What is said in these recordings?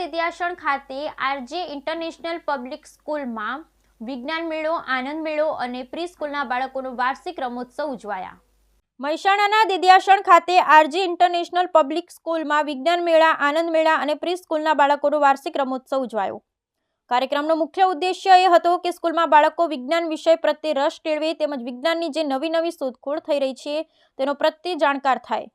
દિદ્યાસણ ખાતે RJ international public સ્કૂલમાં વિજ્ઞાન મેળો, આનંદ મેળો અને પ્રી સ્કૂલના બાળકોનો વાર્ષિક રમોત્સવ ઉજવાયા. મહેસાણાના દિદ્યાસણ ખાતે આરજે ઇન્ટરનેશનલ પબ્લિક સ્કૂલમાં વિજ્ઞાન મેળા, આનંદ મેળા અને પ્રી સ્કૂલના બાળકોનો વાર્ષિક રમોત્સવ ઉજવાયો. કાર્યક્રમનો મુખ્ય ઉદ્દેશ્ય એ હતો કે સ્કૂલમાં બાળકો વિજ્ઞાન વિષય પ્રત્યે રસ કેળવે તેમજ વિજ્ઞાનની જે નવી શોધખોળ થઈ રહી છે તેનો પ્રત્યે જાણકાર થાય.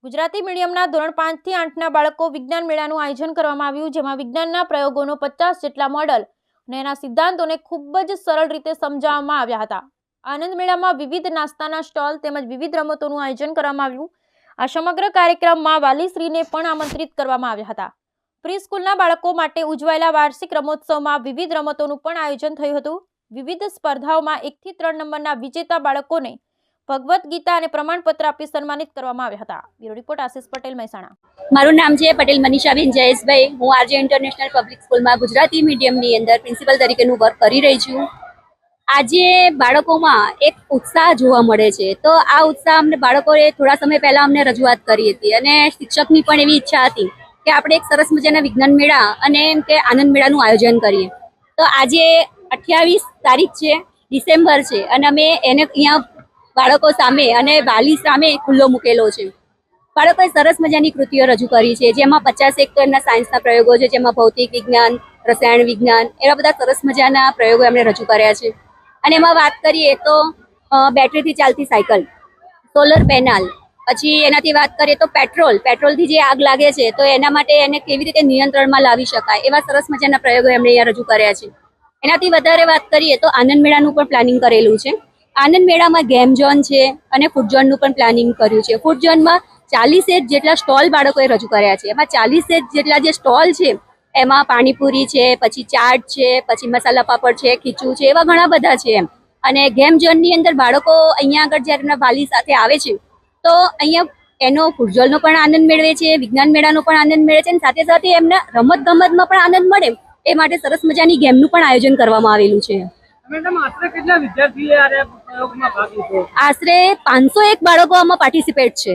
ગુજરાતી મીડિયમના ધોરણ 5 થી 8ના બાળકો વિજ્ઞાન મેળાનું આયોજન કરવામાં આવ્યું, જેમાં વિજ્ઞાનના પ્રયોગોનો 50 જેટલા મોડલ અને એના સિદ્ધાંતોને ખૂબ જ સરળ રીતે સમજાવવામાં આવ્યા હતા. આનંદ મેળામાં વિવિધ નાસ્તાના સ્ટોલ તેમજ વિવિધ રમતોનું આયોજન કરવામાં આવ્યું. આ સમગ્ર કાર્યક્રમમાં વાલીશ્રીને પણ આમંત્રિત કરવામાં આવ્યા હતા. પ્રી સ્કૂલના બાળકો માટે ઉજવાયેલા વાર્ષિક રમોત્સવમાં વિવિધ રમતોનું પણ આયોજન થયું હતું. વિવિધ સ્પર્ધાઓમાં 1 થી 3 નંબરના વિજેતા બાળકોને ભગવદ્ ગીતા અને પ્રમાણપત્ર આપી સન્માનિત કરવામાં આવ્યા હતા. Bureau report Ashish Patel, Mehsana. મારું નામ છે પટેલ મનીષાબેન જયેશભાઈ. હું આરજે ઇન્ટરનેશનલ પબ્લિક સ્કૂલમાં ગુજરાતી મીડિયમની અંદર પ્રિન્સિપલ તરીકેનું વર્ક કરી રહી છું. આજે બાળકોમાં એક ઉત્સાહ જોવા મળે છે, તો આ ઉત્સાહ અમને બાળકોએ થોડા સમય પહેલા અમને રજૂઆત કરી હતી અને શિક્ષકની પણ એવી ઈચ્છા હતી કે આપણે એક સરસ મજાના વિજ્ઞાન મેળા અને એમ કે આનંદ મેળાનું આયોજન કરીએ. તો આજે 28 તારીખ છે, ડિસેમ્બર છે અને અમે એને અહીંયા બાળકો સામે અને વાલી સામે ખુલ્લો મૂકેલો છે. બાળકોએ સરસ મજાની કૃતિઓ રજૂ કરી છે, જેમાં 51 તો એમના સાયન્સના પ્રયોગો છે, જેમાં ભૌતિક વિજ્ઞાન, રસાયણ વિજ્ઞાન એવા બધા સરસ મજાના પ્રયોગો એમણે રજૂ કર્યા છે. અને એમાં વાત કરીએ તો બેટરીથી ચાલતી સાયકલ, સોલર પેનલ, પછી એનાથી વાત કરીએ તો પેટ્રોલથી જે આગ લાગે છે તો એના માટે એને કેવી રીતે નિયંત્રણમાં લાવી શકાય એવા સરસ મજાના પ્રયોગો એમણે અહીંયા રજૂ કર્યા છે. એનાથી વધારે વાત કરીએ તો આનંદ મેળાનું પણ પ્લાનિંગ કરેલું છે. આનંદ મેળામાં ગેમ ઝોન છે અને ફૂડ ઝોનનું પણ પ્લાનિંગ કર્યું છે. ફૂડ ઝોનમાં 40 જેટલા સ્ટોલ બાળકોએ રજૂ કર્યા છે. એમાં 40 જેટલા જે સ્ટોલ છે એમાં પાણીપુરી છે, પછી ચાટ છે, પછી મસાલા પાપડ છે, ખીચું છે, એવા ઘણા બધા છે એમ. અને ગેમ ઝોનની અંદર બાળકો અહીંયા આગળ જ્યારે એમના વાલી સાથે આવે છે તો અહીંયા એનો ફૂડ ઝોનનો પણ આનંદ મેળવે છે, વિજ્ઞાન મેળાનો પણ આનંદ મેળવે છે અને સાથે સાથે એમને રમતગમતમાં પણ આનંદ મળે એ માટે સરસ મજાની ગેમનું પણ આયોજન કરવામાં આવેલું છે. આશરે 501 બાળકો આમાં પાર્ટિસિપેટ છે.